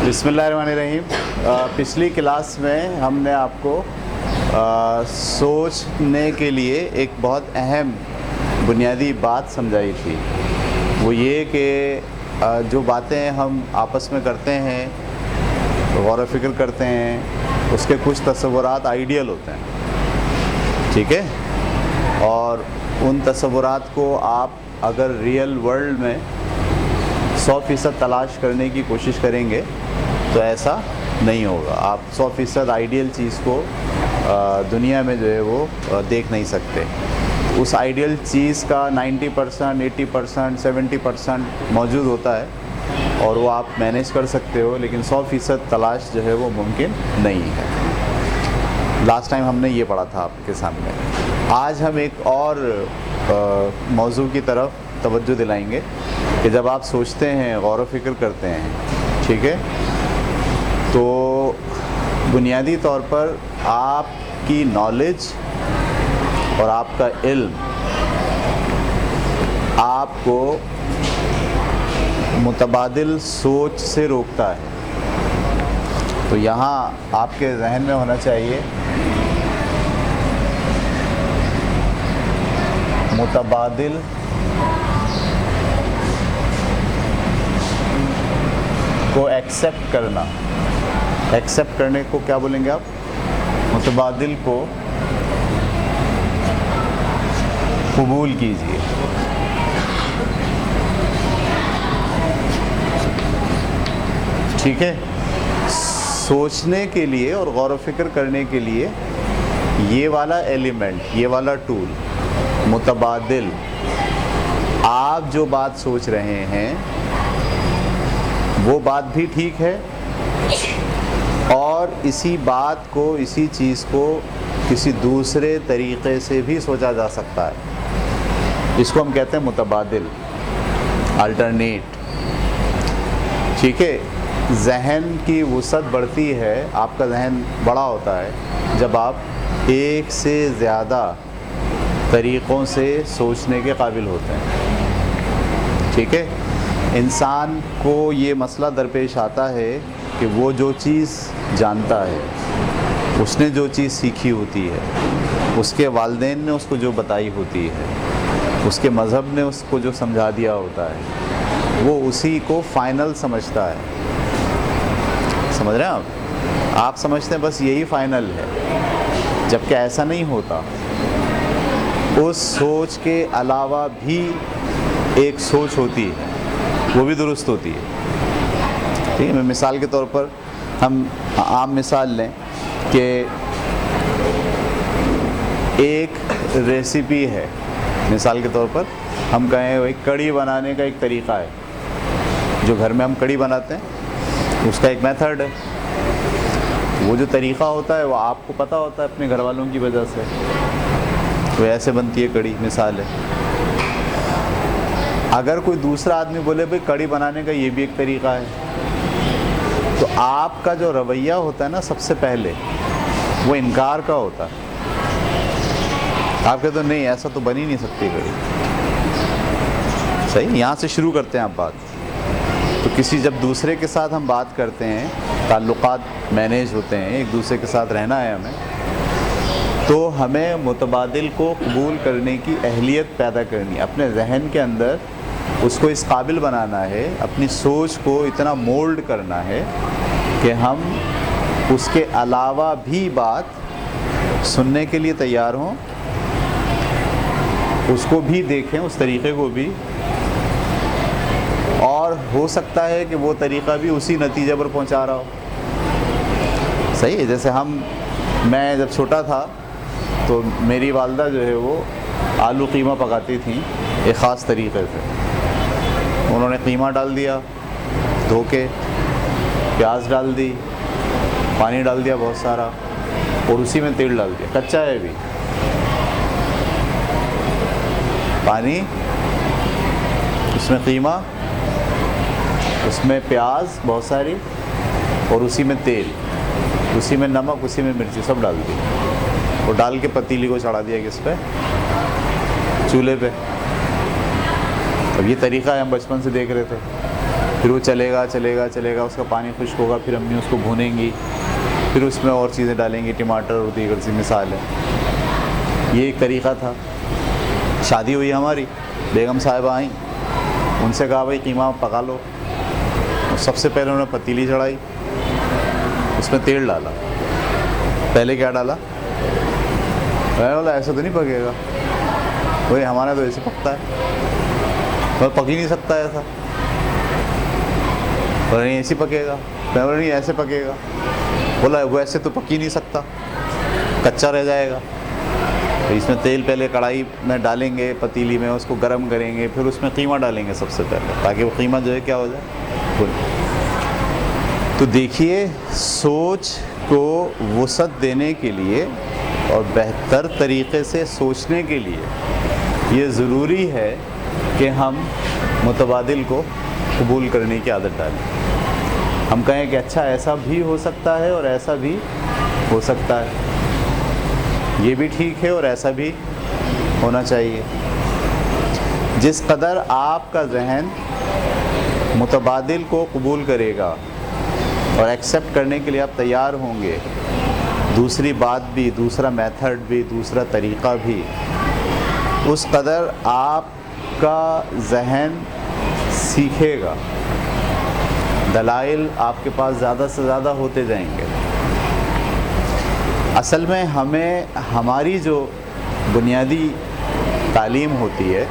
بسم اللہ الرحمن الرحیم۔ پچھلی کلاس میں ہم نے آپ کو سوچنے کے لیے ایک بہت اہم بنیادی بات سمجھائی تھی، وہ یہ کہ جو باتیں ہم آپس میں کرتے ہیں، غور و فکر کرتے ہیں، اس کے کچھ تصورات آئیڈیل ہوتے ہیں، ٹھیک ہے، اور ان تصورات کو آپ اگر ریئل ورلڈ میں 100% تلاش کرنے کی کوشش کریں گے تو ایسا نہیں ہوگا۔ آپ 100% آئیڈیل چیز کو دنیا میں جو ہے وہ دیکھ نہیں سکتے۔ اس آئیڈیل چیز کا 90%، 80%، 70% موجود ہوتا ہے اور وہ آپ مینیج کر سکتے ہو، لیکن 100% تلاش جو ہے وہ ممکن نہیں ہے۔ لاسٹ ٹائم ہم نے یہ پڑھا تھا آپ کے سامنے۔ آج ہم ایک اور موضوع کی طرف توجہ دلائیں گے کہ جب آپ سوچتے ہیں، غور و فکر کرتے ہیں، ٹھیک ہے، تو بنیادی طور پر آپ کی نالج اور آپ کا علم آپ کو متبادل سوچ سے روکتا ہے۔ تو یہاں آپ کے ذہن میں ہونا چاہیے متبادل کو ایکسیپٹ کرنا۔ ایکسیپٹ کرنے کو کیا بولیں گے آپ؟ متبادل کو قبول کیجیے۔ ٹھیک ہے، سوچنے کے لیے اور غور و فکر کرنے کے لیے یہ والا ایلیمنٹ، یہ والا ٹول متبادل، آپ جو بات سوچ رہے ہیں وہ بات بھی ٹھیک ہے، اور اسی بات کو، اسی چیز کو کسی دوسرے طریقے سے بھی سوچا جا سکتا ہے۔ اس کو ہم کہتے ہیں متبادل، الٹرنیٹ۔ ٹھیک ہے، ذہن کی وسعت بڑھتی ہے، آپ کا ذہن بڑا ہوتا ہے جب آپ ایک سے زیادہ طریقوں سے سوچنے کے قابل ہوتے ہیں۔ ٹھیک ہے، انسان کو یہ مسئلہ درپیش آتا ہے کہ وہ جو چیز جانتا ہے، اس نے جو چیز سیکھی ہوتی ہے، اس کے والدین نے اس کو جو بتائی ہوتی ہے، اس کے مذہب نے اس کو جو سمجھا دیا ہوتا ہے، وہ اسی کو فائنل سمجھتا ہے۔ سمجھ رہے ہیں آپ؟ آپ سمجھتے ہیں بس یہی فائنل ہے، جبکہ ایسا نہیں ہوتا۔ اس سوچ کے علاوہ بھی ایک سوچ ہوتی ہے، وہ بھی درست ہوتی ہے۔ ٹھیک ہے، میں مثال کے طور پر ہم عام مثال لیں کہ ایک ریسیپی ہے، مثال کے طور پر ہم کہیں ایک کڑی بنانے کا ایک طریقہ ہے، جو گھر میں ہم کڑی بناتے ہیں اس کا ایک میتھڈ ہے۔ وہ جو طریقہ ہوتا ہے وہ آپ کو پتہ ہوتا ہے اپنے گھر والوں کی وجہ سے، تو ایسے بنتی ہے کڑی، مثال ہے۔ اگر کوئی دوسرا آدمی بولے بھائی کڑی بنانے کا یہ بھی ایک طریقہ ہے، تو آپ کا جو رویہ ہوتا ہے نا سب سے پہلے وہ انکار کا ہوتا ہے۔ آپ کہتے ہیں نہیں، ایسا تو بن ہی نہیں سکتی کڑی۔ صحیح، یہاں سے شروع کرتے ہیں آپ بات۔ تو کسی جب دوسرے کے ساتھ ہم بات کرتے ہیں، تعلقات مینیج ہوتے ہیں، ایک دوسرے کے ساتھ رہنا ہے ہمیں، تو ہمیں متبادل کو قبول کرنے کی اہلیت پیدا کرنی ہے، اپنے ذہن کے اندر اس کو اس قابل بنانا ہے، اپنی سوچ کو اتنا مولڈ کرنا ہے کہ ہم اس کے علاوہ بھی بات سننے کے لیے تیار ہوں، اس کو بھی دیکھیں، اس طریقے کو بھی، اور ہو سکتا ہے کہ وہ طریقہ بھی اسی نتیجے پر پہنچا رہا ہو۔ صحیح ہے، جیسے میں جب چھوٹا تھا تو میری والدہ جو ہے وہ آلو قیمہ پکاتی تھیں ایک خاص طریقے سے۔ انہوں نے قیمہ ڈال دیا دھو کے، پیاز ڈال دی، پانی ڈال دیا بہت سارا، اور اسی میں تیل ڈال دیا، کچا ہے بھی، پانی، اس میں قیمہ، اس میں پیاز بہت ساری، اور اسی میں تیل، اسی میں نمک، اسی میں مرچی، سب ڈال دی، اور ڈال کے پتیلی کو چڑھا دیا کس پہ؟ چولہے پہ۔ اب یہ طریقہ ہے، ہم بچپن سے دیکھ رہے تھے، پھر وہ چلے گا چلے گا چلے گا، اس کا پانی خشک ہوگا، پھر امی اس کو بھونیں گی، پھر اس میں اور چیزیں ڈالیں گی، ٹماٹر اور دیگر سی مثال ہے۔ یہ ایک طریقہ تھا۔ شادی ہوئی ہماری، بیگم صاحبہ آئیں، ان سے کہا بھائی قیمہ پکا لو۔ سب سے پہلے انہوں نے پتیلی چڑھائی، اس میں تیل ڈالا۔ پہلے کیا ڈالا؟ میں بولا ایسا تو نہیں پکے گا، بھائی ہمارا تو ایسے پکتا ہے، میں پک ہی نہیں سکتا ایسا، بولا نہیں ایسے پکے گا، میں بولا نہیں ایسے پکے گا، بولا ویسے تو پک ہی نہیں سکتا، کچا رہ جائے گا۔ تو اس میں تیل پہلے کڑھائی میں ڈالیں گے، پتیلی میں اس کو گرم کریں گے، پھر اس میں قیمہ ڈالیں گے سب سے پہلے، تاکہ وہ قیمہ جو ہے کیا ہو جائے۔ تو دیکھیے، سوچ کو وسعت دینے کے لیے اور بہتر طریقے سے سوچنے کے لیے یہ ضروری ہے کہ ہم متبادل کو قبول کرنے کی عادت ڈالیں۔ ہم کہیں کہ اچھا ایسا بھی ہو سکتا ہے اور ایسا بھی ہو سکتا ہے، یہ بھی ٹھیک ہے اور ایسا بھی ہونا چاہیے۔ جس قدر آپ کا ذہن متبادل کو قبول کرے گا اور ایکسیپٹ کرنے کے لیے آپ تیار ہوں گے، دوسری بات بھی، دوسرا میتھڈ بھی، دوسرا طریقہ بھی، اس قدر آپ کا ذہن سیکھے گا، دلائل آپ کے پاس زیادہ سے زیادہ ہوتے جائیں گے۔ اصل میں ہمیں ہماری جو بنیادی تعلیم ہوتی ہے،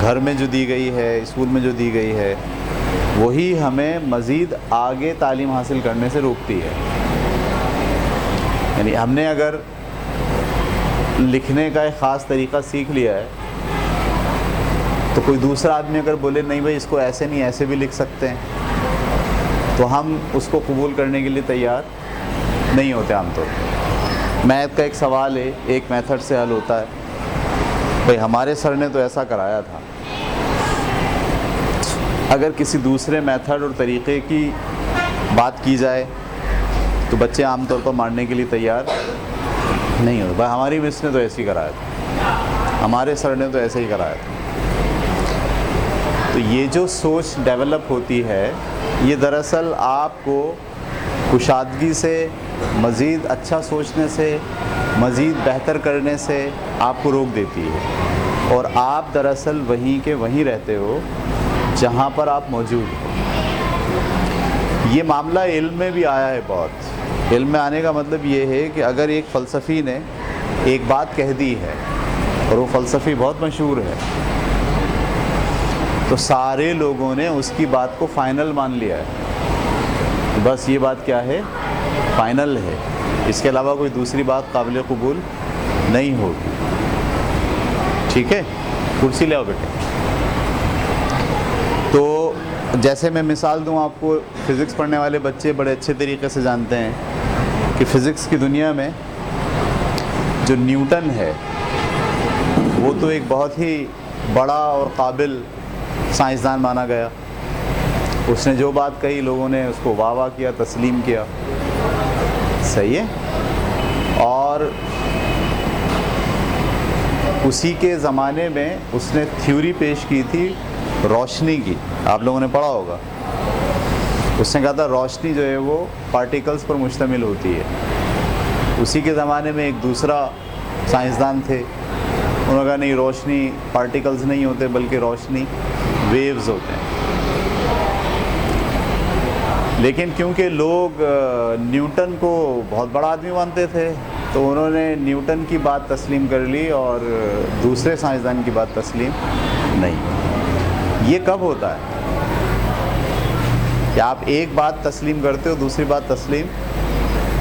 گھر میں جو دی گئی ہے، اسکول میں جو دی گئی ہے، وہی ہمیں مزید آگے تعلیم حاصل کرنے سے روکتی ہے۔ یعنی ہم نے اگر لکھنے کا ایک خاص طریقہ سیکھ لیا ہے، تو کوئی دوسرا آدمی اگر بولے نہیں بھائی اس کو ایسے نہیں ایسے بھی لکھ سکتے ہیں، تو ہم اس کو قبول کرنے کے لیے تیار نہیں ہوتے عام طور پر۔ میتھ کا ایک سوال ہے، ایک میتھڈ سے حل ہوتا ہے، بھائی ہمارے سر نے تو ایسا کرایا تھا۔ اگر کسی دوسرے میتھڈ اور طریقے کی بات کی جائے تو بچے عام طور پر ماننے کے لیے تیار نہیں ہوتے، بھائی ہماری مس نے تو ایسے ہی کرایا تھا، ہمارے سر نے تو ایسے ہی کرایا تھا۔ تو یہ جو سوچ ڈیولپ ہوتی ہے، یہ دراصل آپ کو کشادگی سے، مزید اچھا سوچنے سے، مزید بہتر کرنے سے آپ کو روک دیتی ہے، اور آپ دراصل وہیں کے وہیں رہتے ہو جہاں پر آپ موجود ہو۔ یہ معاملہ علم میں بھی آیا ہے بہت۔ علم میں آنے کا مطلب یہ ہے کہ اگر ایک فلسفی نے ایک بات کہہ دی ہے اور وہ فلسفی بہت مشہور ہے، تو سارے لوگوں نے اس کی بات کو فائنل مان لیا ہے، بس یہ بات کیا ہے؟ فائنل ہے، اس کے علاوہ کوئی دوسری بات قابل قبول نہیں ہوگی۔ ٹھیک ہے، کرسی لے آؤ بیٹے۔ تو جیسے میں مثال دوں آپ کو، فزکس پڑھنے والے بچے بڑے اچھے طریقے سے جانتے ہیں کہ فزکس کی دنیا میں جو نیوٹن ہے وہ تو ایک بہت ہی بڑا اور قابل سائنسدان مانا گیا۔ اس نے جو بات کہی لوگوں نے اس کو واہ واہ کیا، تسلیم کیا، صحیح ہے۔ اور اسی کے زمانے میں اس نے تھیوری پیش کی تھی روشنی کی، آپ لوگوں نے پڑھا ہوگا۔ اس نے کہا تھا روشنی جو ہے وہ پارٹیکلز پر مشتمل ہوتی ہے۔ اسی کے زمانے میں ایک دوسرا سائنسدان تھے، انہوں نے کہا نہیں، روشنی پارٹیکلز نہیں ہوتے بلکہ روشنی ویوز ہوتے ہیں۔ لیکن کیونکہ لوگ نیوٹن کو بہت بڑا آدمی مانتے تھے، تو انہوں نے نیوٹن کی بات تسلیم کر لی اور دوسرے سائنسدان کی بات تسلیم نہیں۔ یہ کب ہوتا ہے کہ آپ ایک بات تسلیم کرتے ہو، دوسری بات تسلیم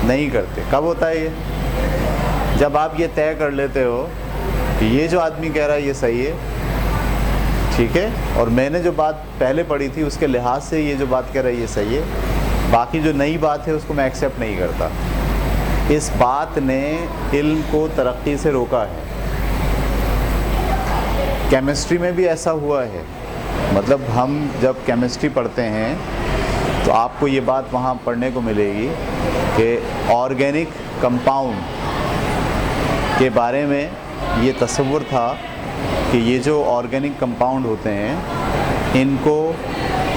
نہیں کرتے؟ کب ہوتا ہے یہ؟ جب آپ یہ طے کر لیتے ہو کہ یہ جو آدمی کہہ رہا ہے یہ صحیح ہے، ٹھیک ہے، اور میں نے جو بات پہلے پڑھی تھی اس کے لحاظ سے یہ جو بات کہہ رہا ہے یہ صحیح ہے، باقی جو نئی بات ہے اس کو میں ایکسیپٹ نہیں کرتا۔ اس بات نے علم کو ترقی سے روکا ہے۔ کیمسٹری میں بھی ایسا ہوا ہے، مطلب ہم جب کیمسٹری پڑھتے ہیں تو آپ کو یہ بات وہاں پڑھنے کو ملے گی کہ آرگینک کمپاؤنڈ کے بارے میں یہ تصور تھا کہ یہ جو آرگینک کمپاؤنڈ ہوتے ہیں ان کو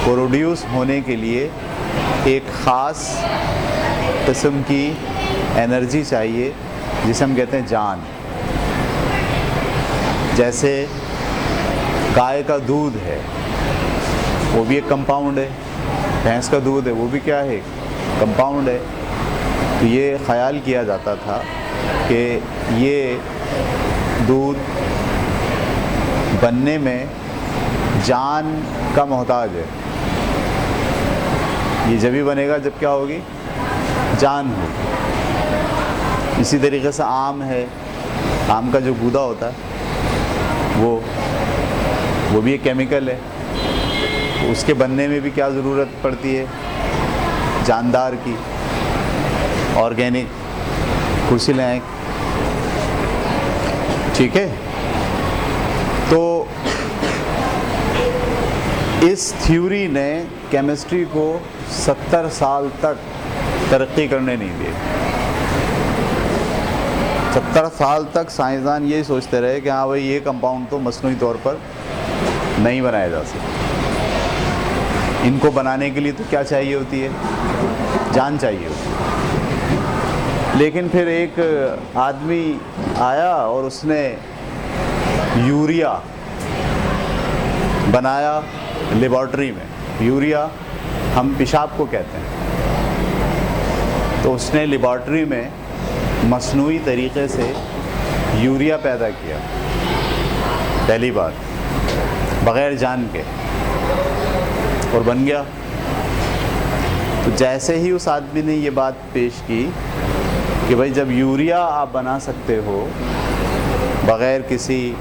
پروڈیوس ہونے کے لیے ایک خاص قسم کی انرجی چاہیے جسے ہم کہتے ہیں جان. جیسے گائے کا دودھ ہے وہ بھی ایک کمپاؤنڈ ہے, بھینس کا دودھ ہے وہ بھی کیا ہے, کمپاؤنڈ ہے. تو یہ خیال کیا جاتا تھا کہ یہ دودھ بننے میں جان کا محتاج ہے. یہ جبھی بنے گا جب کیا ہوگی, جان ہوگی. اسی طریقے سے آم ہے, آم کا جو گودا ہوتا ہے وہ بھی ایک کیمیکل ہے. اس کے بننے میں بھی کیا ضرورت پڑتی ہے, جاندار کی, آرگینک. کرسی لائیں, ٹھیک ہے. تو اس تھیوری نے کیمسٹری کو 70 سال تک ترقی کرنے نہیں دی. 70 سال تک سائنسدان یہی سوچتے رہے کہ ہاں بھائی یہ کمپاؤنڈ تو مصنوعی طور پر نہیں بنایا جا سکتا. ان کو بنانے کے لیے تو کیا چاہیے ہوتی ہے, جان چاہیے ہوتی ہے. لیکن پھر ایک آدمی آیا اور اس نے یوریا بنایا لیبارٹری میں. یوریا ہم پیشاب کو کہتے ہیں. تو اس نے لیبارٹری میں مصنوعی طریقے سے یوریا پیدا کیا پہلی بار, بغیر جان کے, اور بن گیا. تو جیسے ہی اس آدمی نے یہ بات پیش کی کہ بھائی جب یوریا آپ بنا سکتے ہو بغیر کسی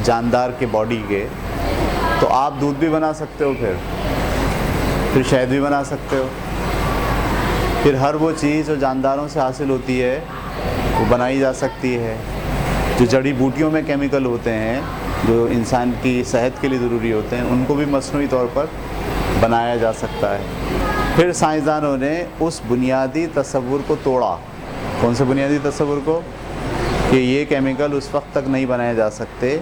جاندار کے باڈی کے, تو آپ دودھ بھی بنا سکتے ہو, پھر شہد بھی بنا سکتے ہو, پھر ہر وہ چیز جو جانداروں سے حاصل ہوتی ہے وہ بنائی جا سکتی ہے. جو جڑی بوٹیوں میں کیمیکل ہوتے ہیں جو انسان کی صحت کے لیے ضروری ہوتے ہیں ان کو بھی مصنوعی طور پر بنایا جا سکتا ہے. پھر سائنسدانوں نے اس بنیادی تصور کو توڑا. کون سے بنیادی تصور کو؟ کہ یہ کیمیکل اس وقت تک نہیں بنائے جا سکتے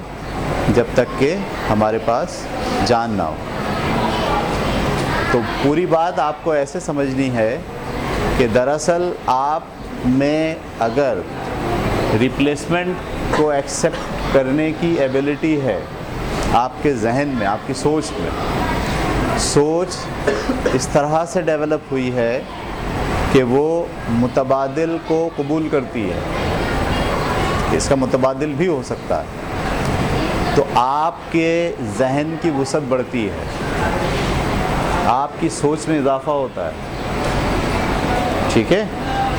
جب تک کہ ہمارے پاس جان نہ ہو. تو پوری بات آپ کو ایسے سمجھنی ہے کہ دراصل آپ میں اگر ریپلیسمنٹ کو ایکسیپٹ کرنے کی ایبلٹی ہے آپ کے ذہن میں, آپ کی سوچ میں, سوچ اس طرح سے ڈیولپ ہوئی ہے کہ وہ متبادل کو قبول کرتی ہے, اس کا متبادل بھی ہو سکتا ہے, تو آپ کے ذہن کی وسعت بڑھتی ہے, آپ کی سوچ میں اضافہ ہوتا ہے. ٹھیک ہے.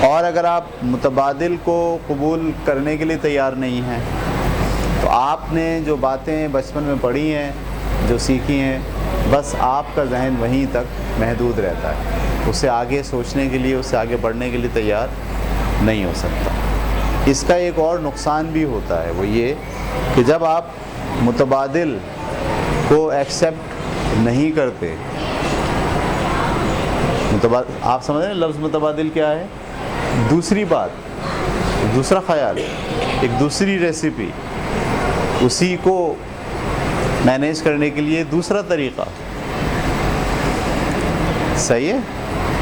اور اگر آپ متبادل کو قبول کرنے کے لیے تیار نہیں ہیں تو آپ نے جو باتیں بچپن میں پڑھی ہیں, جو سیکھی ہیں, بس آپ کا ذہن وہیں تک محدود رہتا ہے, اس سے آگے سوچنے کے لیے, اس سے آگے بڑھنے کے لیے تیار نہیں ہو سکتا. اس کا ایک اور نقصان بھی ہوتا ہے, وہ یہ کہ جب آپ متبادل کو ایکسیپٹ نہیں کرتے, آپ سمجھ رہے ہیں لفظ متبادل کیا ہے؟ دوسری بات, دوسرا خیال, ایک دوسری ریسیپی, اسی کو مینیج کرنے کے لیے دوسرا طریقہ. صحیح ہے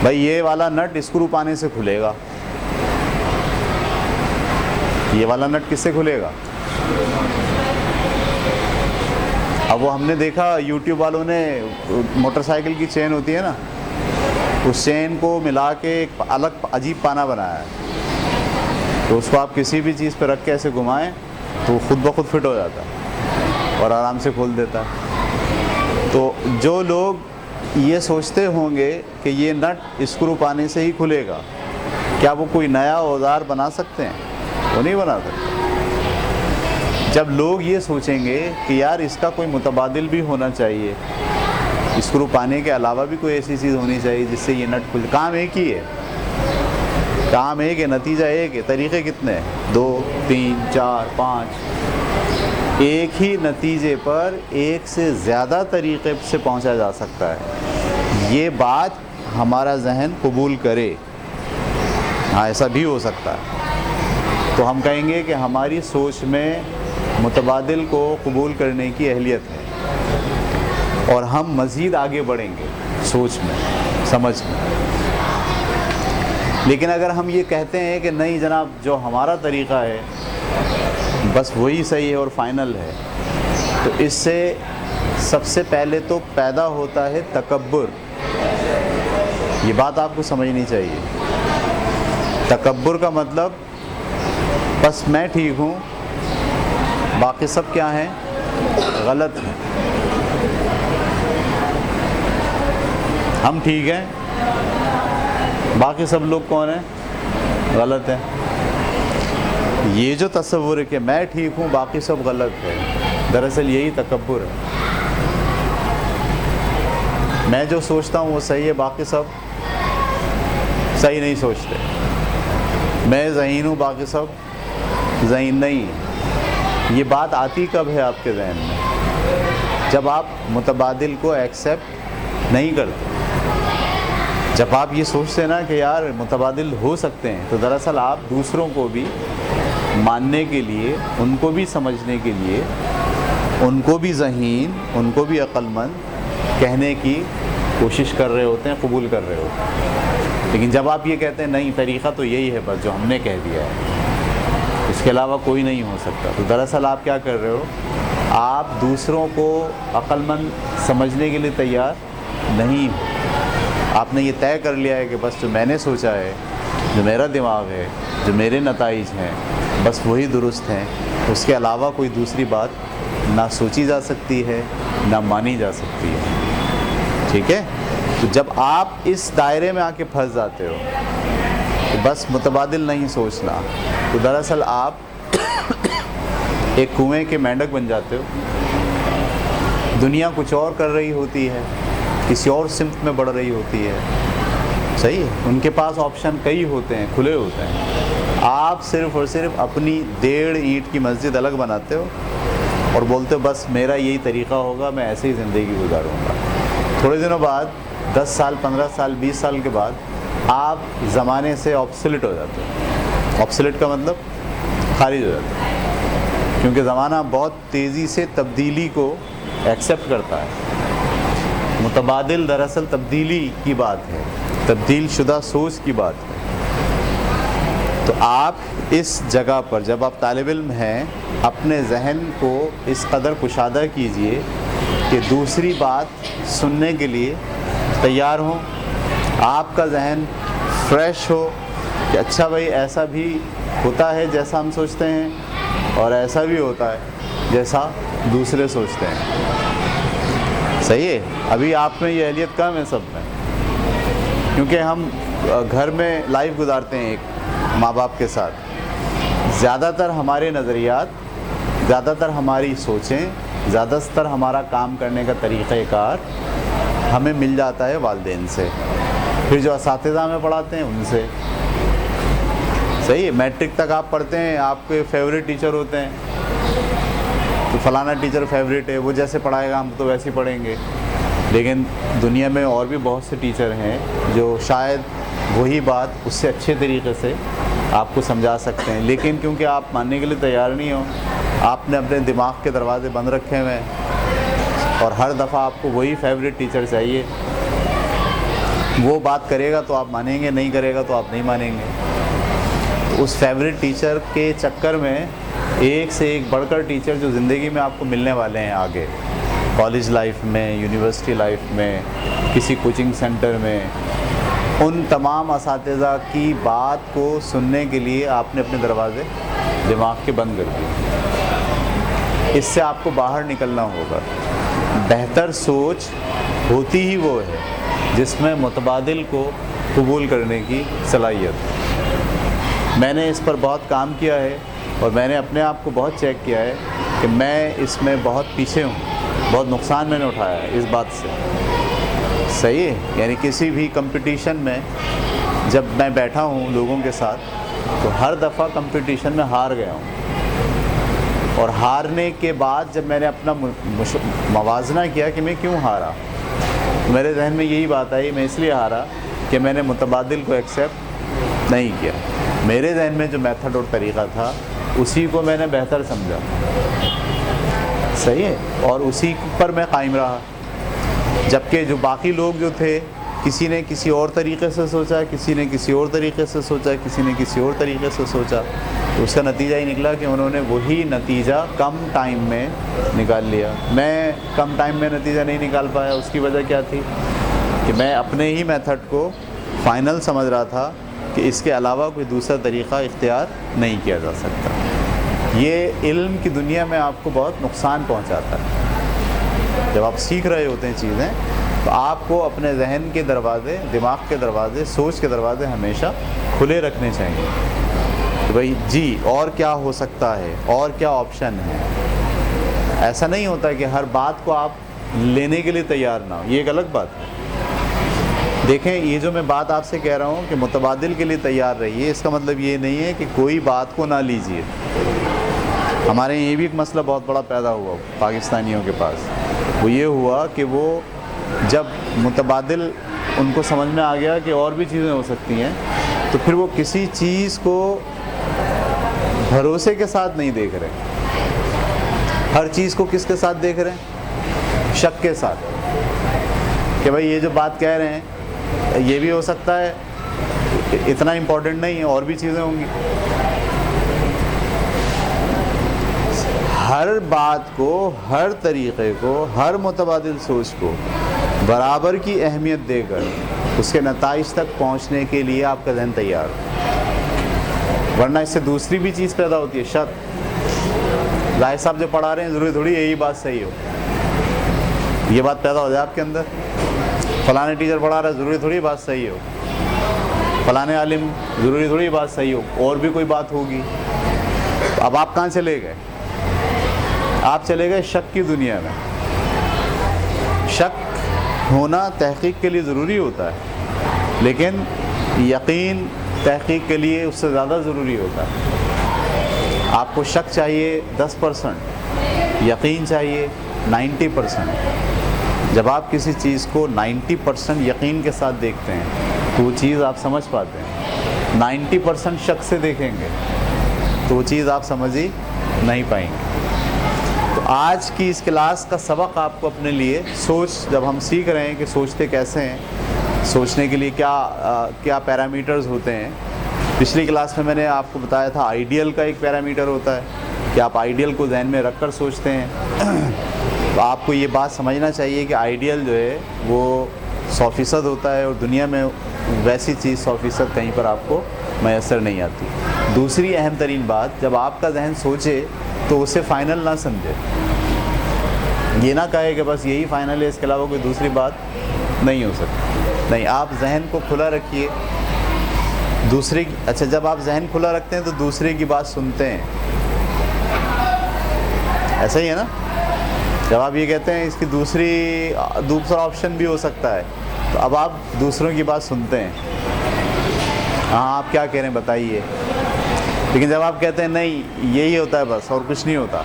بھائی, یہ والا نٹ اسکرو پانے سے کھلے گا, یہ والا نٹ کس سے کھلے گا؟ اب وہ ہم نے دیکھا یوٹیوب والوں نے موٹر سائیکل کی چین ہوتی ہے نا, اس چین کو ملا کے ایک الگ عجیب پانا بنایا ہے, تو اس کو آپ کسی بھی چیز پہ رکھ کے ایسے گھمائیں تو وہ خود بخود فٹ ہو جاتا ہے اور آرام سے کھول دیتا ہے. تو جو لوگ یہ سوچتے ہوں گے کہ یہ نٹ اسکرو پانے سے ہی کھلے گا, کیا وہ کوئی نیا اوزار بنا سکتے ہیں؟ وہ نہیں بنا سکتے. جب لوگ یہ سوچیں گے کہ یار اس کا کوئی متبادل بھی ہونا چاہیے, اسکرو پانے کے علاوہ بھی کوئی ایسی چیز ہونی چاہیے جس سے یہ نٹ کھل, کام ایک ہی ہے, کام ایک ہے, نتیجہ ایک ہے, طریقے کتنے ہیں؟ 2 3 4 5, ایک ہی نتیجے پر ایک سے زیادہ طریقے سے پہنچا جا سکتا ہے. یہ بات ہمارا ذہن قبول کرے, ہاں ایسا بھی ہو سکتا ہے, تو ہم کہیں گے کہ ہماری سوچ میں متبادل کو قبول کرنے کی اہلیت ہے. اور ہم مزید آگے بڑھیں گے سوچ میں، سمجھ میں۔ لیکن اگر ہم یہ کہتے ہیں کہ نہیں جناب جو ہمارا طریقہ ہے بس وہی صحیح ہے اور فائنل ہے، تو اس سے سب سے پہلے تو پیدا ہوتا ہے تکبر۔ یہ بات آپ کو سمجھنی چاہیے۔ تکبر کا مطلب بس میں ٹھیک ہوں، باقی سب کیا ہیں؟ غلط ہیں۔ ہم ٹھیک ہیں، باقی سب لوگ کون ہیں؟ غلط ہیں۔ یہ جو تصور ہے کہ میں ٹھیک ہوں باقی سب غلط ہے، دراصل یہی تکبر ہے۔ میں جو سوچتا ہوں وہ صحیح ہے، باقی سب صحیح نہیں سوچتے۔ میں ذہین ہوں، باقی سب ذہین نہیں۔ یہ بات آتی کب ہے آپ کے ذہن میں؟ جب آپ متبادل کو ایکسیپٹ نہیں کرتے، جب آپ یہ سوچتے ہیں نا کہ یار متبادل ہو سکتے ہیں، تو دراصل آپ دوسروں کو بھی ماننے کے لیے، ان کو بھی سمجھنے کے لیے، ان کو بھی ذہین، ان کو بھی عقل مند کہنے کی کوشش کر رہے ہوتے ہیں، قبول کر رہے ہوتے ہیں۔ لیکن جب آپ یہ کہتے ہیں نہیں طریقہ تو یہی ہے بس جو ہم نے کہہ دیا ہے، اس کے علاوہ کوئی نہیں ہو سکتا، تو دراصل آپ کیا کر رہے ہو؟ آپ دوسروں کو عقل مند سمجھنے کے لیے تیار نہیں ہو۔ آپ نے یہ طے کر لیا ہے کہ بس جو میں نے سوچا ہے، جو میرا دماغ ہے، جو میرے نتائج ہیں، بس وہی درست ہیں، اس کے علاوہ کوئی دوسری بات نہ سوچی جا سکتی ہے، نہ مانی جا سکتی ہے۔ ٹھیک ہے؟ تو جب آپ اس دائرے میں آ کے پھنس جاتے ہو کہ بس متبادل نہیں سوچنا، تو دراصل آپ ایک کنویں کے مینڈک بن جاتے ہو۔ دنیا کچھ اور کر رہی ہوتی ہے، کسی اور سمت میں بڑھ رہی ہوتی ہے، صحیح ہے، ان کے پاس آپشن کئی ہوتے ہیں، کھلے ہوتے ہیں۔ آپ صرف اور صرف اپنی 1.5 اینٹ کی مسجد الگ بناتے ہو اور بولتے ہو بس میرا یہی طریقہ ہوگا، میں ایسے ہی زندگی گزاروں گا۔ تھوڑے دنوں بعد 10 سال 15 سال 20 سال کے بعد آپ زمانے سے آبسلیٹ ہو جاتے ہو۔ آبسلیٹ کا مطلب خارج ہو جاتا ہے، کیونکہ زمانہ بہت تیزی سے تبدیلی کو ایکسیپٹ کرتا ہے۔ متبادل دراصل تبدیلی کی بات ہے، تبدیل شدہ سوچ کی بات ہے۔ تو آپ اس جگہ پر جب آپ طالب علم ہیں، اپنے ذہن کو اس قدر کشادہ کیجئے کہ دوسری بات سننے کے لیے تیار ہوں، آپ کا ذہن فریش ہو کہ اچھا بھائی ایسا بھی ہوتا ہے جیسا ہم سوچتے ہیں، اور ایسا بھی ہوتا ہے جیسا دوسرے سوچتے ہیں۔ صحیح ہے؟ ابھی آپ میں یہ اہلیت کم ہے سب میں، کیونکہ ہم گھر میں لائف گزارتے ہیں ایک ماں باپ کے ساتھ۔ زیادہ تر ہمارے نظریات، زیادہ تر ہماری سوچیں، زیادہ تر ہمارا کام کرنے کا طریقہ کار ہمیں مل جاتا ہے والدین سے، پھر جو اساتذہ میں پڑھاتے ہیں ان سے۔ صحیح ہے؟ میٹرک تک آپ پڑھتے ہیں، آپ کے فیوریٹ ٹیچر ہوتے ہیں، تو فلانا ٹیچر فیوریٹ ہے، وہ جیسے پڑھائے گا ہم تو ویسے ہی پڑھیں گے۔ لیکن دنیا میں اور بھی بہت سے ٹیچر ہیں جو شاید وہی بات اس سے اچھے طریقے سے آپ کو سمجھا سکتے ہیں، لیکن کیونکہ آپ ماننے کے لیے تیار نہیں ہو، آپ نے اپنے دماغ کے دروازے بند رکھے ہوئے ہیں، اور ہر دفعہ آپ کو وہی فیوریٹ ٹیچر چاہیے۔ وہ بات کرے گا تو آپ مانیں گے، نہیں کرے گا تو آپ نہیں مانیں گے۔ تو اس فیوریٹ ٹیچر کے چکر میں ایک سے ایک بڑھ کر ٹیچر جو زندگی میں آپ کو ملنے والے ہیں آگے، کالج لائف میں، یونیورسٹی لائف میں، کسی کوچنگ سینٹر میں، ان تمام اساتذہ کی بات کو سننے کے لیے آپ نے اپنے دروازے دماغ کے بند کر دیے۔ اس سے آپ کو باہر نکلنا ہوگا۔ بہتر سوچ ہوتی ہی وہ ہے جس میں متبادل کو قبول کرنے کی صلاحیت ہے۔ میں نے اس پر بہت کام کیا ہے، اور میں نے اپنے آپ کو بہت چیک کیا ہے کہ میں اس میں بہت پیچھے ہوں، بہت نقصان میں نے اٹھایا ہے اس بات سے۔ صحیح ہے؟ یعنی کسی بھی کمپٹیشن میں جب میں بیٹھا ہوں لوگوں کے ساتھ، تو ہر دفعہ کمپٹیشن میں ہار گیا ہوں، اور ہارنے کے بعد جب میں نے اپنا موازنہ کیا کہ میں کیوں ہارا، میرے ذہن میں یہی بات آئی، میں اس لیے ہارا کہ میں نے متبادل کو ایکسیپٹ نہیں کیا۔ میرے ذہن میں جو میتھڈ اور طریقہ تھا اسی کو میں نے بہتر سمجھا۔ صحیح ہے؟ اور اسی پر میں قائم رہا۔ جبکہ جو باقی لوگ جو تھے کسی نے کسی اور طریقے سے سوچا، کسی نے کسی اور طریقے سے سوچا، کسی نے کسی اور طریقے سے سوچا، تو اس کا نتیجہ یہ نکلا کہ انہوں نے وہی نتیجہ کم ٹائم میں نکال لیا۔ میں کم ٹائم میں نتیجہ نہیں نکال پایا، اس کی وجہ کیا تھی کہ میں اپنے ہی میتھڈ کو فائنل سمجھ رہا تھا کہ اس کے علاوہ کوئی دوسرا طریقہ اختیار نہیں کیا جا سکتا۔ یہ علم کی دنیا میں آپ کو بہت نقصان پہنچاتا ہے۔ جب آپ سیکھ رہے ہوتے ہیں چیزیں تو آپ کو اپنے ذہن کے دروازے، دماغ کے دروازے، سوچ کے دروازے ہمیشہ کھلے رکھنے چاہیے کہ بھائی جی اور کیا ہو سکتا ہے، اور کیا آپشن ہے۔ ایسا نہیں ہوتا کہ ہر بات کو آپ لینے کے لیے تیار نہ ہو، یہ ایک الگ بات ہے۔ دیکھیں یہ جو میں بات آپ سے کہہ رہا ہوں کہ متبادل کے لیے تیار رہیے، اس کا مطلب یہ نہیں ہے کہ کوئی بات کو نہ لیجیے۔ ہمارے یہ بھی ایک مسئلہ بہت بڑا پیدا ہوا پاکستانیوں کے پاس، وہ یہ ہوا کہ وہ جب متبادل ان کو سمجھ میں آ گیا کہ اور بھی چیزیں ہو سکتی ہیں، تو پھر وہ کسی چیز کو بھروسے کے ساتھ نہیں دیکھ رہے، ہر چیز کو کس کے ساتھ دیکھ رہے ہیں؟ شک کے ساتھ، کہ بھائی یہ جو بات کہہ رہے ہیں یہ بھی ہو سکتا ہے، اتنا امپورٹنٹ نہیں ہے، اور بھی چیزیں ہوں گی۔ ہر بات کو، ہر طریقے کو، ہر متبادل سوچ کو برابر کی اہمیت دے کر اس کے نتائج تک پہنچنے کے لیے آپ کا ذہن تیار ہو، ورنہ اس سے دوسری بھی چیز پیدا ہوتی ہے، شک۔ ظاہر صاحب جو پڑھا رہے ہیں ضروری تھوڑی یہی بات صحیح ہو، یہ بات پیدا ہو جائے آپ کے اندر۔ فلانے ٹیچر پڑھا رہا ہے ضروری تھوڑی بات صحیح ہو، فلانے عالم ضروری تھوڑی بات صحیح ہو، اور بھی کوئی بات ہوگی۔ اب آپ کہاں چلے گئے؟ آپ چلے گئے شک کی دنیا میں۔ شک ہونا تحقیق کے لیے ضروری ہوتا ہے، لیکن یقین تحقیق کے لیے اس سے زیادہ ضروری ہوتا ہے۔ آپ کو شک چاہیے 10%، یقین چاہیے 90%۔ جب آپ کسی چیز کو 90% یقین کے ساتھ دیکھتے ہیں تو وہ چیز آپ سمجھ پاتے ہیں، 90% شک سے دیکھیں گے تو وہ چیز آپ سمجھ ہی نہیں پائیں گے۔ تو آج کی اس کلاس کا سبق آپ کو اپنے لیے سوچ، جب ہم سیکھ رہے ہیں کہ سوچتے کیسے ہیں، سوچنے کے لیے کیا پیرامیٹرز ہوتے ہیں۔ پچھلی کلاس میں میں نے آپ کو بتایا تھا آئیڈیل کا ایک پیرامیٹر ہوتا ہے کہ آپ آئیڈیل کو ذہن میں رکھ کر سوچتے ہیں۔ تو آپ کو یہ بات سمجھنا چاہیے کہ آئیڈیل جو ہے وہ 100% ہوتا ہے، اور دنیا میں ویسی چیز 100% کہیں پر آپ کو میسر نہیں آتی۔ دوسری اہم ترین بات، جب آپ کا ذہن سوچے تو اسے فائنل نہ سمجھے، یہ نہ کہے کہ بس یہی فائنل ہے، اس کے علاوہ کوئی دوسری بات نہیں ہو سکتی۔ نہیں، آپ ذہن کو کھلا رکھیے۔ اچھا، جب آپ ذہن کھلا رکھتے ہیں تو دوسرے کی بات سنتے ہیں، ایسا ہی ہے نا؟ جب آپ یہ کہتے ہیں اس کی دوسرا آپشن بھی ہو سکتا ہے، تو اب آپ دوسروں کی بات سنتے ہیں، ہاں آپ کیا کہہ رہے ہیں بتائیے۔ لیکن جب آپ کہتے ہیں نہیں یہی ہوتا ہے بس اور کچھ نہیں ہوتا،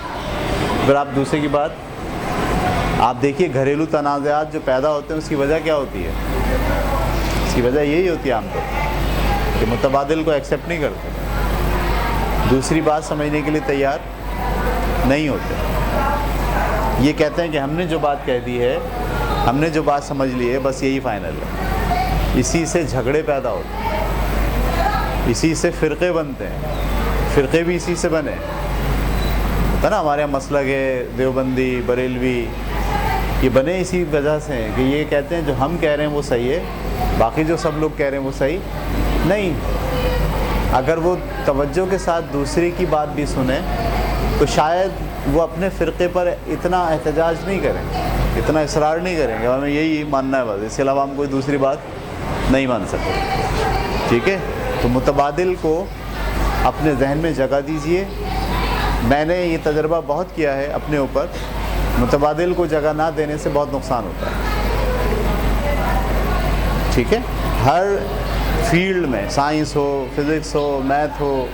پھر آپ دوسرے کی بات، آپ دیکھیے گھریلو تنازعات جو پیدا ہوتے ہیں اس کی وجہ کیا ہوتی ہے؟ اس کی وجہ یہی ہوتی ہے عام طور پر کہ متبادل کو ایکسیپٹ نہیں کرتے، دوسری بات سمجھنے کے لیے تیار نہیں ہوتے۔ یہ کہتے ہیں کہ ہم نے جو بات کہہ دی ہے، ہم نے جو بات سمجھ لی ہے، بس یہی فائنل ہے۔ اسی سے جھگڑے پیدا ہوتے ہیں، اسی سے فرقے بنتے ہیں، فرقے بھی اسی سے بنے ہوتا نا۔ ہمارے یہاں مسلک ہے دیوبندی، بریلوی، یہ بنے اسی وجہ سے ہیں کہ یہ کہتے ہیں جو ہم کہہ رہے ہیں وہ صحیح ہے، باقی جو سب لوگ کہہ رہے ہیں وہ صحیح نہیں۔ اگر وہ توجہ کے ساتھ دوسرے کی بات بھی سنیں تو شاید وہ اپنے فرقے پر اتنا احتجاج نہیں کریں، اتنا اصرار نہیں کریں گے، ہمیں یہی ماننا ہے بس، اس کے علاوہ ہم کوئی دوسری بات نہیں مان سکتے۔ ٹھیک ہے، تو متبادل کو اپنے ذہن میں جگہ دیجئے۔ میں نے یہ تجربہ بہت کیا ہے اپنے اوپر، متبادل کو جگہ نہ دینے سے بہت نقصان ہوتا ہے۔ ٹھیک ہے، ہر فیلڈ میں، سائنس ہو، فزکس ہو، میتھ ہو،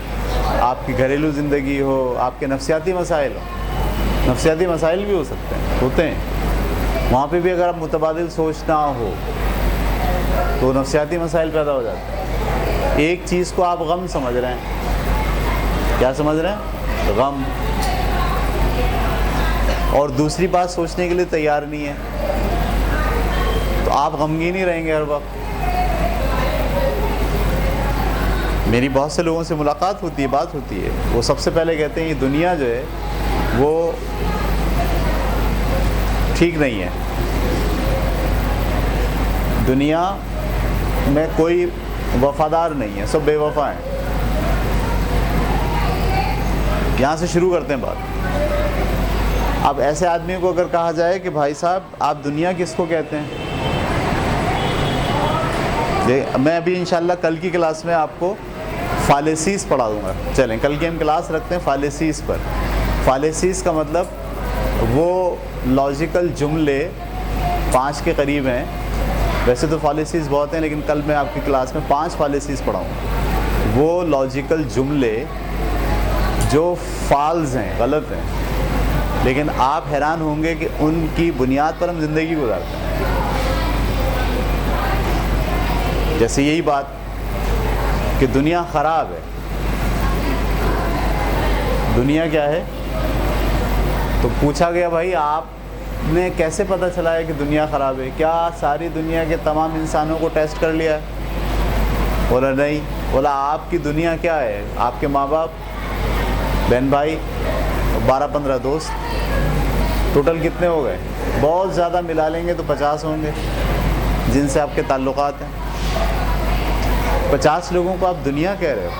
آپ کی گھریلو زندگی ہو، آپ کے نفسیاتی مسائل ہو، نفسیاتی مسائل بھی ہو سکتے ہیں، ہوتے ہیں، وہاں پہ بھی اگر آپ متبادل سوچ نہ ہو تو نفسیاتی مسائل پیدا ہو جاتے ہیں۔ ایک چیز کو آپ غم سمجھ رہے ہیں، کیا سمجھ رہے ہیں؟ غم، اور دوسری بات سوچنے کے لیے تیار نہیں ہے، تو آپ غمگین ہی رہیں گے ہر وقت. میری بہت سے لوگوں سے ملاقات ہوتی ہے، بات ہوتی ہے، وہ سب سے پہلے کہتے ہیں یہ دنیا جو ہے وہ ٹھیک نہیں ہے، دنیا میں کوئی وفادار نہیں ہے، سب بے وفا ہیں. یہاں سے شروع کرتے ہیں بات. اب ایسے آدمی کو اگر کہا جائے کہ بھائی صاحب آپ دنیا کس کو کہتے ہیں، میں ابھی انشاءاللہ کل کی کلاس میں آپ کو فالیسیس پڑھا دوں گا. چلیں کل کی ہم کلاس رکھتے ہیں فالیسیس پر. فالیسیس کا مطلب وہ لاجیکل جملے 5 کے قریب ہیں. ویسے تو فالیسیز بہت ہیں لیکن کل میں آپ کی کلاس میں 5 فالیسیز پڑھاؤں. وہ لاجیکل جملے جو فالز ہیں، غلط ہیں، لیکن آپ حیران ہوں گے کہ ان کی بنیاد پر ہم زندگی گزارتے ہیں. جیسے یہی بات کہ دنیا خراب ہے. دنیا کیا ہے؟ تو پوچھا گیا بھائی آپ نے کیسے پتہ چلا ہے کہ دنیا خراب ہے؟ کیا ساری دنیا کے تمام انسانوں کو ٹیسٹ کر لیا ہے؟ بولا نہیں. بولا آپ کی دنیا کیا ہے؟ آپ کے ماں باپ، بہن بھائی، 12-15 دوست، ٹوٹل کتنے ہو گئے؟ بہت زیادہ ملا لیں گے تو 50 ہوں گے جن سے آپ کے تعلقات ہیں. 50 لوگوں کو آپ دنیا کہہ رہے ہو.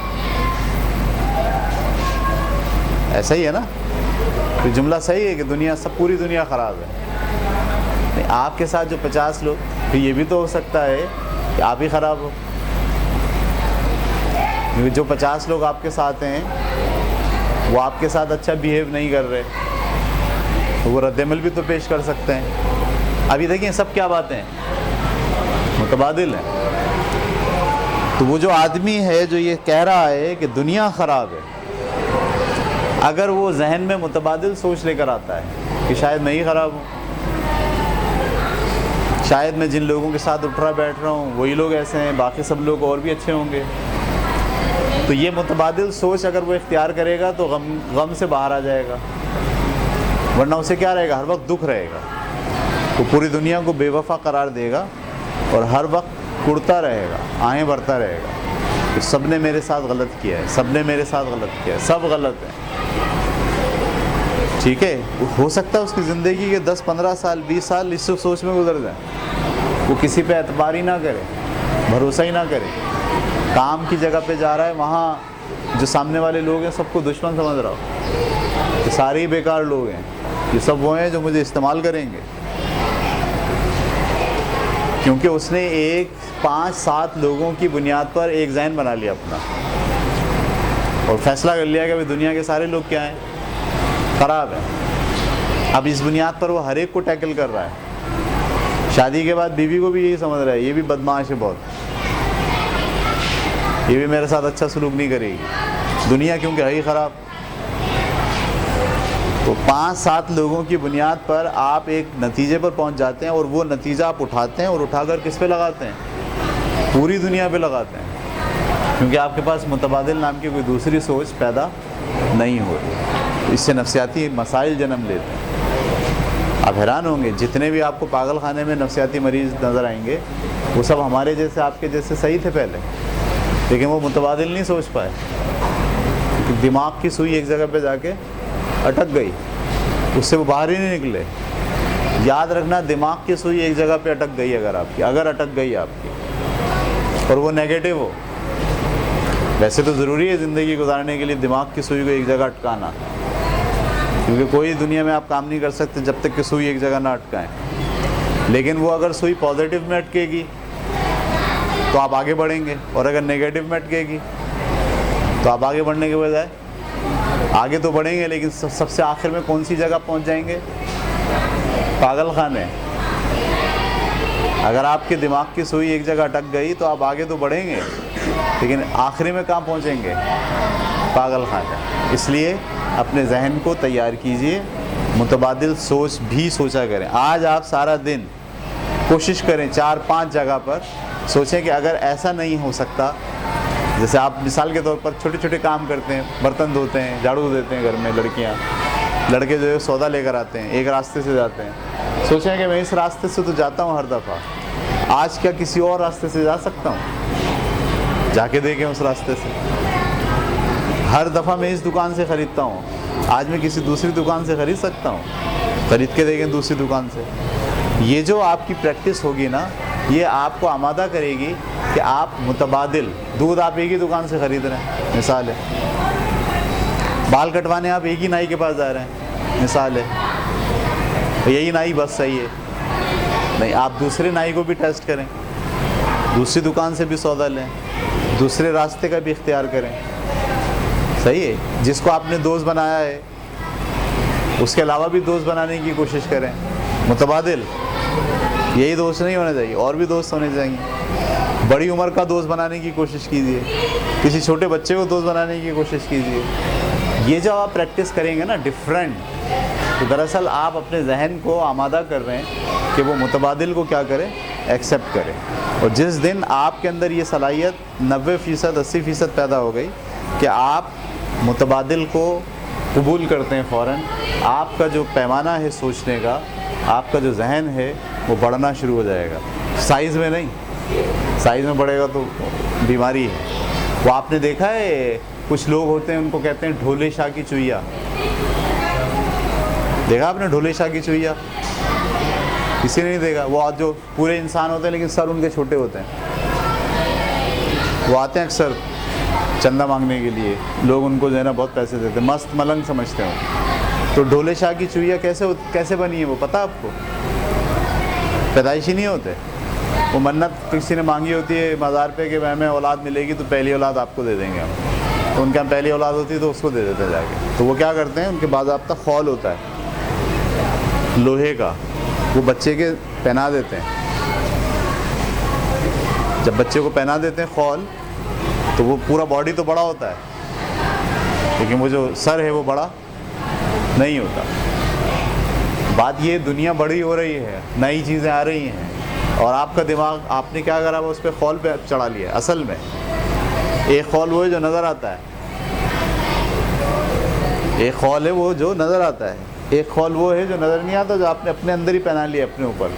ایسا ہی ہے نا؟ تو جملہ صحیح ہے کہ دنیا پوری دنیا خراب ہے. نہیں، آپ کے ساتھ جو 50 لوگ، پھر یہ بھی تو ہو سکتا ہے کہ آپ ہی خراب ہو. کیونکہ جو 50 لوگ آپ کے ساتھ ہیں وہ آپ کے ساتھ اچھا بیہیو نہیں کر رہے، تو وہ رد عمل بھی تو پیش کر سکتے ہیں. ابھی دیکھیں سب کیا باتیں ہیں، متبادل ہیں. تو وہ جو آدمی ہے جو یہ کہہ رہا ہے کہ دنیا خراب ہے، اگر وہ ذہن میں متبادل سوچ لے کر آتا ہے کہ شاید میں ہی خراب ہوں، شاید میں جن لوگوں کے ساتھ اٹھ رہا بیٹھ رہا ہوں وہی لوگ ایسے ہیں، باقی سب لوگ اور بھی اچھے ہوں گے، تو یہ متبادل سوچ اگر وہ اختیار کرے گا تو غم سے باہر آ جائے گا. ورنہ اسے کیا رہے گا؟ ہر وقت دکھ رہے گا. وہ پوری دنیا کو بے وفا قرار دے گا اور ہر وقت کڑتا رہے گا، آہیں بھرتا رہے گا کہ سب نے میرے ساتھ غلط کیا ہے، سب نے میرے ساتھ غلط کیا ہے، سب غلط ہیں. ٹھیک ہے، ہو سکتا ہے اس کی زندگی کے 10-15 سال 20 سال اس سوچ میں گزر جائیں. وہ کسی پہ اعتبار ہی نہ کرے، بھروسہ ہی نہ کرے. کام کی جگہ پہ جا رہا ہے، وہاں جو سامنے والے لوگ ہیں سب کو دشمن سمجھ رہا ہو کہ سارے ہی بیکار لوگ ہیں، یہ سب وہ ہیں جو مجھے استعمال کریں گے. کیونکہ اس نے 5-7 لوگوں کی بنیاد پر ایک ذہن بنا لیا اپنا اور فیصلہ کر لیا کہ ابھی دنیا کے سارے لوگ کیا ہیں؟ خراب ہیں. اب اس بنیاد پر وہ ہر ایک کو ٹیکل کر رہا ہے. شادی کے بعد بیوی کو بھی یہی سمجھ رہا ہے یہ بھی بدمعاش ہے بہت، یہ بھی میرے ساتھ اچھا سلوک نہیں کرے گی، دنیا کیونکہ ہے ہی خراب. تو 5-7 لوگوں کی بنیاد پر آپ ایک نتیجے پر پہنچ جاتے ہیں اور وہ نتیجہ آپ اٹھاتے ہیں اور اٹھا کر کس پہ لگاتے ہیں؟ پوری دنیا پہ لگاتے ہیں. کیونکہ آپ کے پاس متبادل نام کی کوئی دوسری سوچ پیدا نہیں ہوئی. اس سے نفسیاتی مسائل جنم لیتے ہیں. آپ حیران ہوں گے جتنے بھی آپ کو پاگل خانے میں نفسیاتی مریض نظر آئیں گے وہ سب ہمارے جیسے، آپ کے جیسے صحیح تھے پہلے، لیکن وہ متبادل نہیں سوچ پائے کیونکہ دماغ کی سوئی ایک جگہ پہ جا کے اٹک گئی، اس سے وہ باہر ہی نہیں نکلے. یاد رکھنا، دماغ کی سوئی ایک جگہ پہ اٹک گئی اگر اٹک گئی آپ کی اور وہ نیگیٹو ہو. ویسے تو ضروری ہے زندگی گزارنے کے لیے دماغ کی سوئی کو ایک جگہ اٹکانا، کیونکہ کوئی دنیا میں آپ کام نہیں کر سکتے جب تک کہ سوئی ایک جگہ نہ اٹکائیں. لیکن وہ اگر سوئی پازیٹیو میں اٹکے گی تو آپ آگے بڑھیں گے، اور اگر نیگیٹو میں اٹکے گی تو آپ آگے بڑھنے کے بجائے آگے تو بڑھیں گے لیکن سب سے آخر میں کون سی جگہ پہنچ جائیں گے؟ پاگل خانے. اگر آپ کے دماغ کی سوئی ایک جگہ اٹک گئی تو آپ آگے تو بڑھیں گے لیکن آخری میں کہاں پہنچیں گے؟ پاگل خانے. اس لیے اپنے ذہن کو تیار کیجئے، متبادل سوچ بھی سوچا کریں. آج آپ سارا دن کوشش کریں 4-5 جگہ پر سوچیں کہ اگر ایسا نہیں ہو سکتا، جیسے آپ مثال کے طور پر چھوٹے چھوٹے کام کرتے ہیں، برتن دھوتے ہیں، جھاڑو دیتے ہیں گھر میں لڑکیاں، لڑکے جو ہے سودا لے کر آتے ہیں، ایک راستے سے جاتے ہیں. سوچیں کہ میں اس راستے سے تو جاتا ہوں ہر دفعہ، آج کیا کسی اور راستے سے جا سکتا ہوں؟ جا کے دیکھیں اس راستے سے. ہر دفعہ میں اس دکان سے خریدتا ہوں, آج میں کسی دوسری دکان سے خرید سکتا ہوں؟ خرید کے دیکھیں دوسری دکان سے. یہ جو آپ کی پریکٹس ہوگی نا, یہ آپ کو آمادہ کرے گی کہ آپ متبادل, دودھ آپ ایک ہی دکان سے خرید رہے ہیں, مثال ہے. بال کٹوانے آپ ایک ہی نائی کے پاس جا رہے ہیں, مثال ہے. یہی نائی بس صحیح ہے. نہیں, آپ دوسرے نائی کو بھی ٹیسٹ کریں, دوسری دکان سے بھی سودا لیں, دوسرے راستے کا بھی اختیار کریں. صحیح ہے. جس کو آپ نے دوست بنایا ہے اس کے علاوہ بھی دوست بنانے کی کوشش کریں, متبادل. یہی دوست نہیں ہونے چاہیے, اور بھی دوست ہونے چاہیے. بڑی عمر کا دوست بنانے کی کوشش کیجیے, کسی چھوٹے بچے کو دوست بنانے کی کوشش کیجیے. یہ جو آپ پریکٹس کریں گے نا ڈفرینٹ, تو دراصل آپ اپنے ذہن کو آمادہ کر رہے ہیں کہ وہ متبادل کو کیا کرے, ایکسیپٹ کرے. اور جس دن آپ کے اندر یہ صلاحیت 90% 80% پیدا ہو گئی کہ آپ متبادل کو قبول کرتے ہیں فوراً, آپ کا جو پیمانہ ہے سوچنے کا, آپ کا جو ذہن ہے وہ بڑھنا شروع ہو جائے گا. سائز میں نہیں, سائز میں بڑھے گا تو بیماری ہے. وہ آپ نے دیکھا ہے کچھ لوگ ہوتے ہیں ان کو کہتے ہیں ڈھولے شاہ کی چوہیا. دیکھا آپ نے ڈھولے شاہ کی چوہیا؟ کسی نے نہیں دیکھا. وہ جو پورے انسان ہوتے ہیں لیکن سر ان کے چھوٹے ہوتے ہیں. وہ آتے ہیں اکثر چندہ مانگنے کے لیے, لوگ ان کو جو ہے نا بہت پیسے دیتے ہیں, مست ملنگ سمجھتے ہیں. تو ڈھولے شاہ کی چوہیا کیسے بنی ہے وہ پتہ آپ کو؟ پیدائشی نہیں ہوتے. وہ منت کسی نے مانگی ہوتی ہے مزار پہ کہ ہمیں اولاد ملے گی تو پہلی اولاد آپ کو دے دیں گے ہم. تو ان کے ہم پہلی اولاد ہوتی ہے تو اس کو دے دیتے ہیں جا کے. تو وہ کیا کرتے ہیں, ان کے باضابطہ خول ہوتا ہے لوہے کا, وہ بچے کے پہنا دیتے ہیں. جب بچے کو پہنا دیتے ہیں خول تو وہ پورا باڈی تو بڑا ہوتا ہے لیکن وہ جو سر ہے وہ بڑا نہیں ہوتا. بات یہ, دنیا بڑی ہو رہی ہے, نئی چیزیں آ رہی ہیں, اور آپ کا دماغ آپ نے کیا کرا, وہ اس پہ خول پہ چڑھا لیا. اصل میں ایک خول وہ ہے جو نظر آتا ہے, ایک خول ہے وہ جو نظر آتا ہے, ایک خول وہ ہے جو نظر نہیں آتا, جو آپ نے اپنے اندر ہی پہنا لیا اپنے اوپر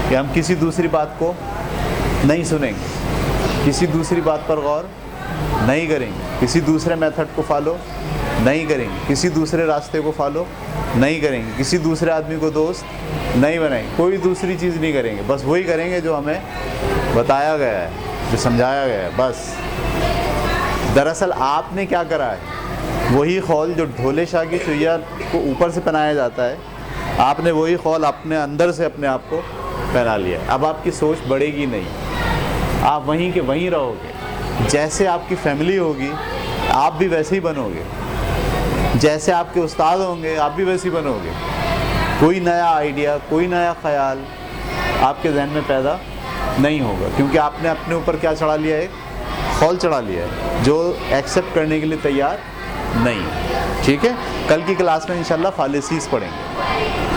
کہ ہم کسی دوسری بات کو نہیں سنیں گے, کسی دوسری بات پر غور نہیں کریں گے, کسی دوسرے میتھڈ کو فالو نہیں کریں گے, کسی دوسرے راستے کو فالو نہیں کریں گے, کسی دوسرے آدمی کو دوست نہیں بنائیں گے, کوئی دوسری چیز نہیں کریں گے. بس وہی کریں گے جو ہمیں بتایا گیا ہے, جو سمجھایا گیا ہے, بس. دراصل آپ نے کیا کرا ہے, وہی خول جو ڈھولے شاہ کی چوہیا کو اوپر سے پہنایا جاتا ہے, آپ نے وہی خول اپنے اندر سے اپنے آپ کو پہنا لیا. اب آپ کی سوچ بڑھے گی نہیں, آپ وہیں کے وہیں رہو گے. جیسے آپ کی فیملی ہوگی آپ بھی ویسے ہی بنو گے, جیسے آپ کے استاد ہوں گے آپ بھی ویسے ہی بنو گے. کوئی نیا آئیڈیا, کوئی نیا خیال آپ کے ذہن میں پیدا نہیں ہوگا, کیونکہ آپ نے اپنے اوپر کیا چڑھا لیا ہے, خول چڑھا لیا ہے جو ایکسیپٹ کرنے کے لیے تیار نہیں. ٹھیک ہے, کل کی کلاس میں انشاءاللہ فالسیز پڑھیں گے.